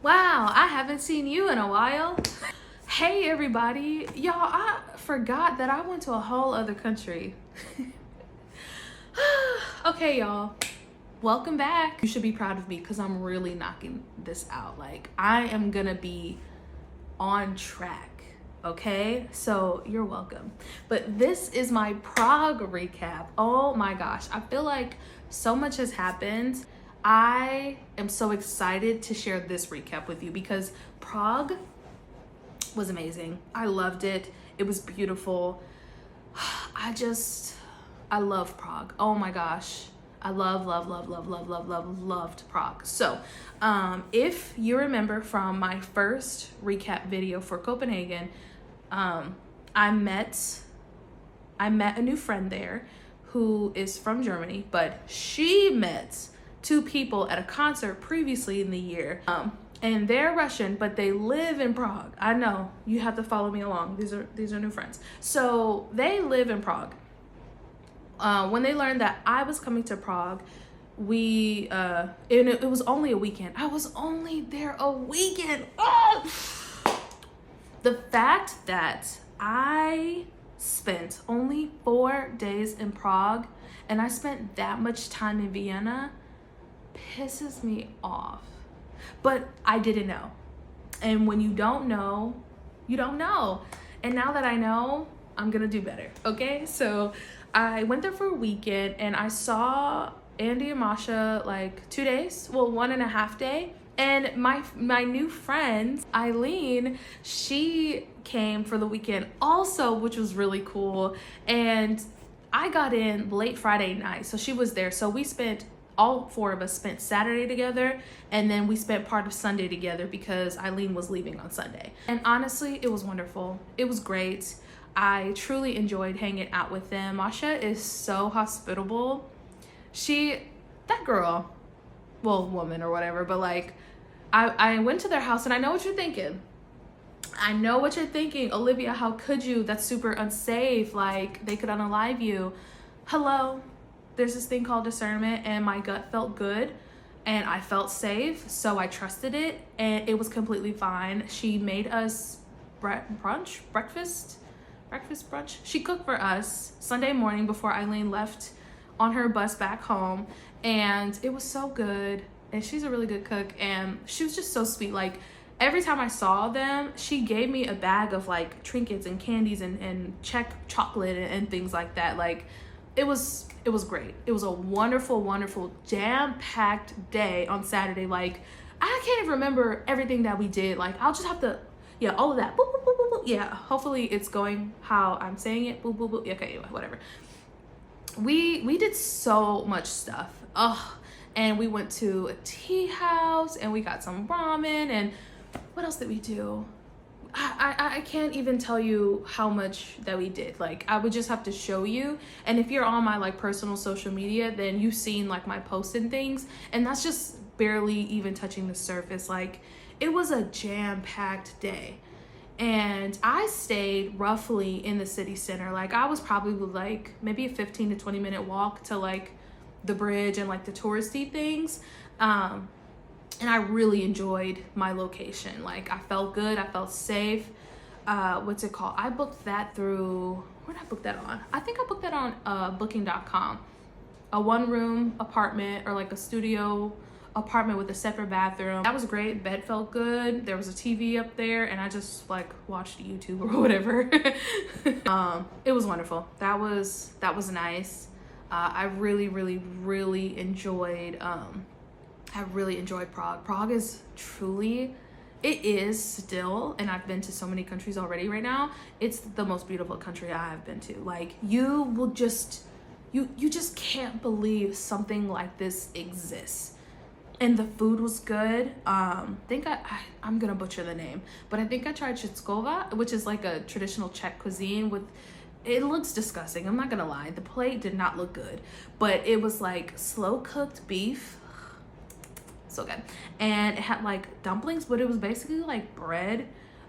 Wow, I haven't seen you in a while. Hey everybody. Y'all, I forgot that I went to a whole other country. Okay, y'all. Welcome back. You should be proud of me because I'm really knocking this out. Like, I am gonna be on track, okay? So you're welcome. But this is my Prague recap. Oh my gosh, I feel like so much has happened. I am so excited to share this recap with you because Prague was amazing. I loved it. It was beautiful. I love Prague. Oh my gosh. I loved Prague. So, if you remember from my first recap video for Copenhagen, I met a new friend there who is from Germany, but she met two people at a concert previously in the year. And they're Russian, but they live in Prague. I know, you have to follow me along. These are new friends. So they live in Prague. When they learned that I was coming to Prague, it was only a weekend. I was only there a weekend. Oh! The fact that I spent only 4 days in Prague and I spent that much time in Vienna pisses me off. But I didn't know. And when you don't know, you don't know. And now that I know, I'm gonna do better, okay? So I went there for a weekend and I saw Andy and Masha like 2 days, well, 1.5 days. And my new friend, Eileen, she came for the weekend also, which was really cool. And I got in late Friday night, so she was there. So all 4 of us spent Saturday together, and then we spent part of Sunday together because Eileen was leaving on Sunday. And honestly, it was wonderful. It was great. I truly enjoyed hanging out with them. Masha is so hospitable. That girl, well, woman or whatever, but like, I went to their house and I know what you're thinking. I know what you're thinking. Olivia, how could you? That's super unsafe. Like, they could unalive you. Hello. There's this thing called discernment, and my gut felt good and I felt safe, so I trusted it, and it was completely fine. She made us breakfast brunch. She cooked for us Sunday morning before Eileen left on her bus back home, and it was so good. And she's a really good cook, and she was just so sweet. Like, every time I saw them, she gave me a bag of like trinkets and candies and Czech chocolate and things like that. Like, it was great. It was a wonderful jam-packed day on Saturday. Like, I can't even remember everything that we did. Like, I'll just have to, yeah, all of that. Boop, boop, boop, boop, boop. Yeah, hopefully it's going how I'm saying it. Boop, boop, boop. Okay, whatever. We did so much stuff. And we went to a tea house and we got some ramen, and what else did we do? I can't even tell you how much that we did. Like, I would just have to show you. And if you're on my like personal social media, then you've seen like my posts and things, and that's just barely even touching the surface. Like, it was a jam-packed day. And I stayed roughly in the city center. Like, I was probably like maybe a 15 to 20 minute walk to like the bridge and like the touristy things. And I really enjoyed my location. Like, I felt good. I felt safe. What's it called? I booked that through, where did I book that on? I think I booked that on booking.com. A 1-room apartment, or like a studio apartment with a separate bathroom. That was great. Bed felt good. There was a TV up there, and I just like watched YouTube or whatever. It was wonderful. That was nice. I really enjoyed Prague. Prague is truly, it is still, and I've been to so many countries already right now, it's the most beautiful country I have been to. Like, you will just, you just can't believe something like this exists. And the food was good. I'm gonna butcher the name, but I think I tried Chickova, which is like a traditional Czech cuisine with, it looks disgusting, I'm not gonna lie. The plate did not look good, but it was like slow cooked beef. So good. And it had like dumplings, but it was basically like bread.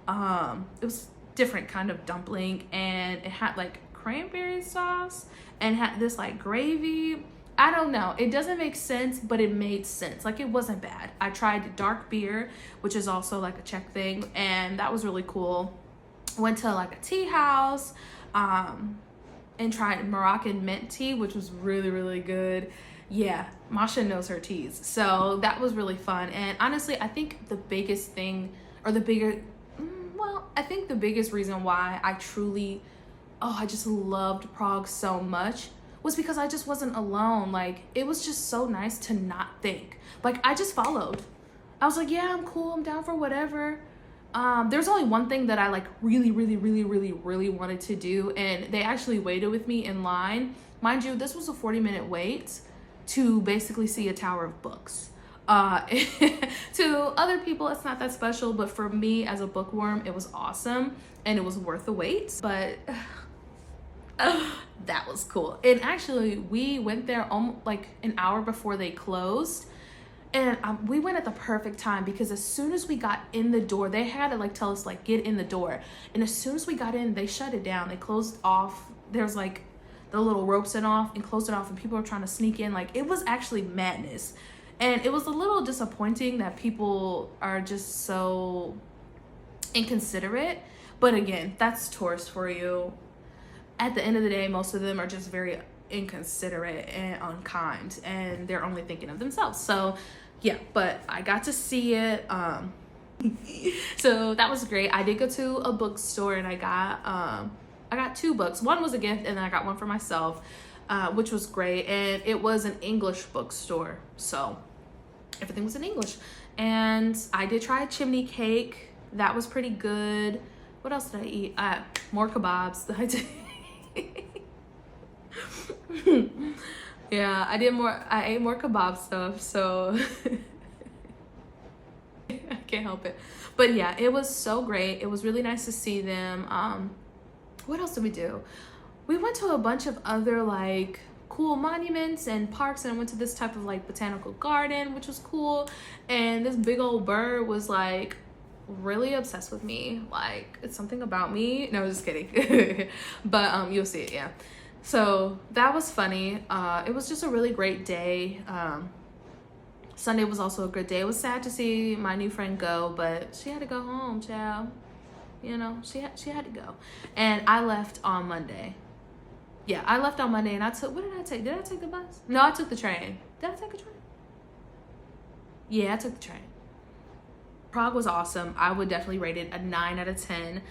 It was different kind of dumpling, and it had like cranberry sauce and had this like gravy. I don't know. It doesn't make sense, but it made sense. Like, it wasn't bad. I tried dark beer, which is also like a Czech thing, and that was really cool. Went to like a tea house, and tried Moroccan mint tea, which was really, really good. Yeah, Masha knows her teas. So that was really fun. And honestly, I think the biggest thing, or the bigger, well, I think the biggest reason why I just loved Prague so much was because I just wasn't alone. Like, it was just so nice to not think. Like, I just followed. I was like, yeah, I'm cool. I'm down for whatever. There's only one thing that I like really wanted to do, and they actually waited with me in line. Mind you, this was a 40-minute wait to basically see a tower of books. To other people, it's not that special, but for me as a bookworm, it was awesome and it was worth the wait. But that was cool. And actually, we went there almost like an hour before they closed. And we went at the perfect time, because as soon as we got in the door, they had to like tell us like get in the door. And as soon as we got in, they shut it down. They closed off. There's like the little ropes and closed it off, and people were trying to sneak in. Like, it was actually madness. And it was a little disappointing that people are just so inconsiderate. But again, that's tourists for you. At the end of the day, most of them are just very inconsiderate and unkind, and they're only thinking of themselves. So yeah, but I got to see it. So that was great. I did go to a bookstore, and I got 2 books. One was a gift, and then I got one for myself, which was great. And it was an English bookstore, so everything was in English. And I did try a chimney cake. That was pretty good. What else did I eat? More kebabs. I did. Yeah, I ate more kebab stuff, so I can't help it. But yeah, it was so great. It was really nice to see them. What else did we do? We went to a bunch of other like cool monuments and parks, and I went to this type of like botanical garden, which was cool. And this big old bird was like really obsessed with me. Like, it's something about me. No, just kidding. But you'll see it. Yeah. So that was funny. It was just a really great day. Sunday was also a good day. It was sad to see my new friend go, but she had to go home, child. You know, she had to go. And I left on Monday. Yeah, I left on Monday, and what did I take? Did I take the bus? No, I took the train. Did I take a train? Yeah, I took the train. Prague was awesome. I would definitely rate it a 9 out of 10,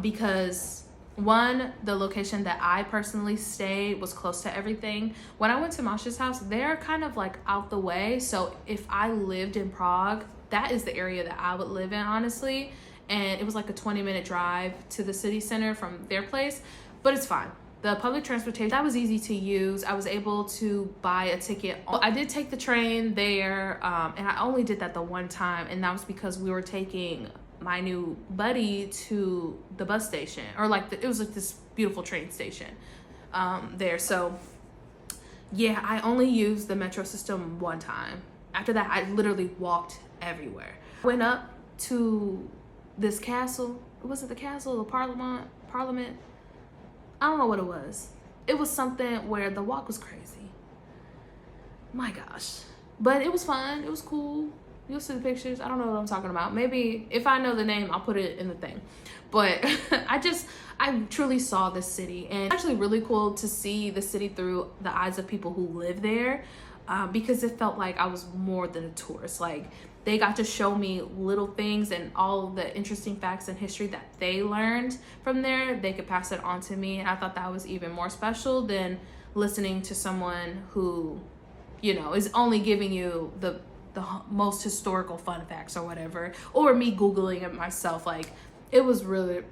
because one, the location that I personally stayed was close to everything. When I went to Masha's house, they're kind of like out the way. So if I lived in Prague, that is the area that I would live in, honestly. And it was like a 20-minute drive to the city center from their place, but it's fine. The public transportation, that was easy to use. I was able to buy a ticket. I did take the train there, and I only did that the one time, and that was because we were taking my new buddy to the bus station, or like it was like this beautiful train station there. So yeah, I only used the metro system one time. After that, I literally walked everywhere. Went up to this castle. Was it the castle, the parliament? I don't know what it was. It was something where the walk was crazy. My gosh. But it was fun. It was cool. You'll see the pictures. I don't know what I'm talking about. Maybe if I know the name, I'll put it in the thing. But I truly saw this city. And it's actually really cool to see the city through the eyes of people who live there, because it felt like I was more than a tourist. Like, they got to show me little things and all the interesting facts and history that they learned from there. They could pass it on to me. And I thought that was even more special than listening to someone who, you know, is only giving you the most historical fun facts or whatever, or me Googling it myself. Like, it was really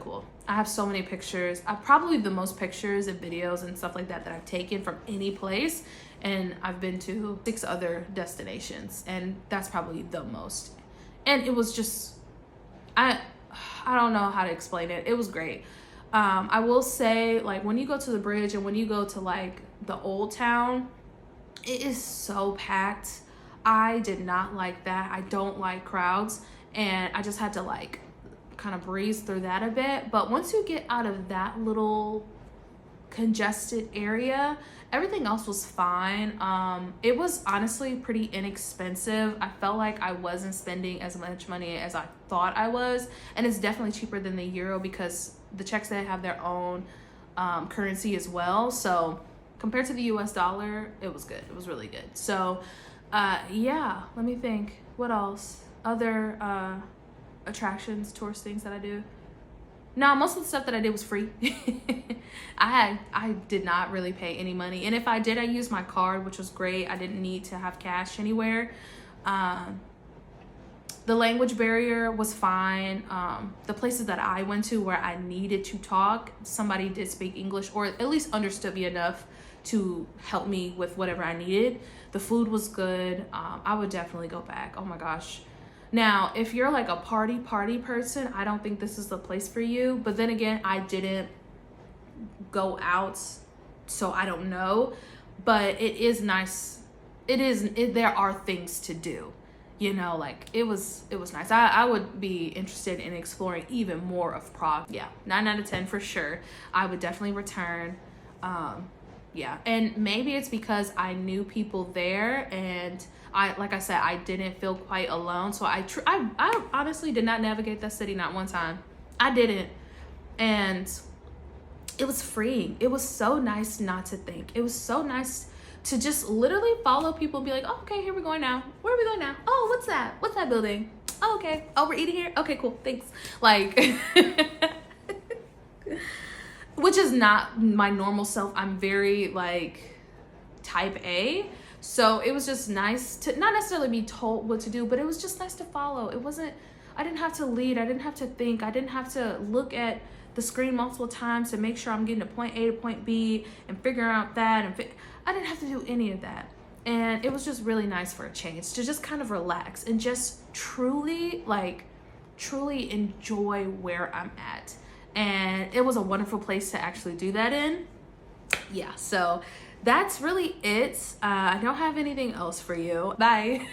cool. I have so many pictures. I probably the most pictures and videos and stuff like that I've taken from any place. And I've been to 6 other destinations, and that's probably the most. And it was just, I don't know how to explain it. It was great. I will say, like, when you go to the bridge and when you go to like the old town, it is so packed. I did not like that. I don't like crowds, and I just had to like kind of breeze through that a bit. But once you get out of that little congested area. Everything else was fine. It was honestly pretty inexpensive. I felt like I wasn't spending as much money as I thought I was, and it's definitely cheaper than the euro because the Czechs, they have their own currency as well. So compared to the US dollar, it was good. It was really good. So yeah, let me think. What else? Other attractions, tourist things that I do? No, most of the stuff that I did was free. I did not really pay any money. And if I did, I used my card, which was great. I didn't need to have cash anywhere. The language barrier was fine. The places that I went to where I needed to talk, somebody did speak English or at least understood me enough to help me with whatever I needed. The food was good. I would definitely go back. Oh my gosh. Now, if you're like a party person, I don't think this is the place for you. But then again, I didn't go out, so I don't know. But it is nice. There are things to do. You know, like it was nice. I would be interested in exploring even more of Prague. Yeah, 9 out of 10 for sure. I would definitely return. Yeah, and maybe it's because I knew people there, and like I said, I didn't feel quite alone. So I honestly did not navigate that city not one time. I didn't, and it was freeing. It was so nice not to think. It was so nice to just literally follow people and be like, oh, okay, here we're going now. Where are we going now? Oh, what's that? What's that building? Oh, okay. Oh, we're eating here? Okay, cool. Thanks. Like, which is not my normal self. I'm very like type A. So it was just nice to not necessarily be told what to do, but it was just nice to follow. I didn't have to lead. I didn't have to think. I didn't have to look at the screen multiple times to make sure I'm getting to point A to point B and figure out that. I didn't have to do any of that. And it was just really nice for a change to just kind of relax and just truly enjoy where I'm at. And it was a wonderful place to actually do that in. Yeah, so that's really it. I don't have anything else for you. Bye.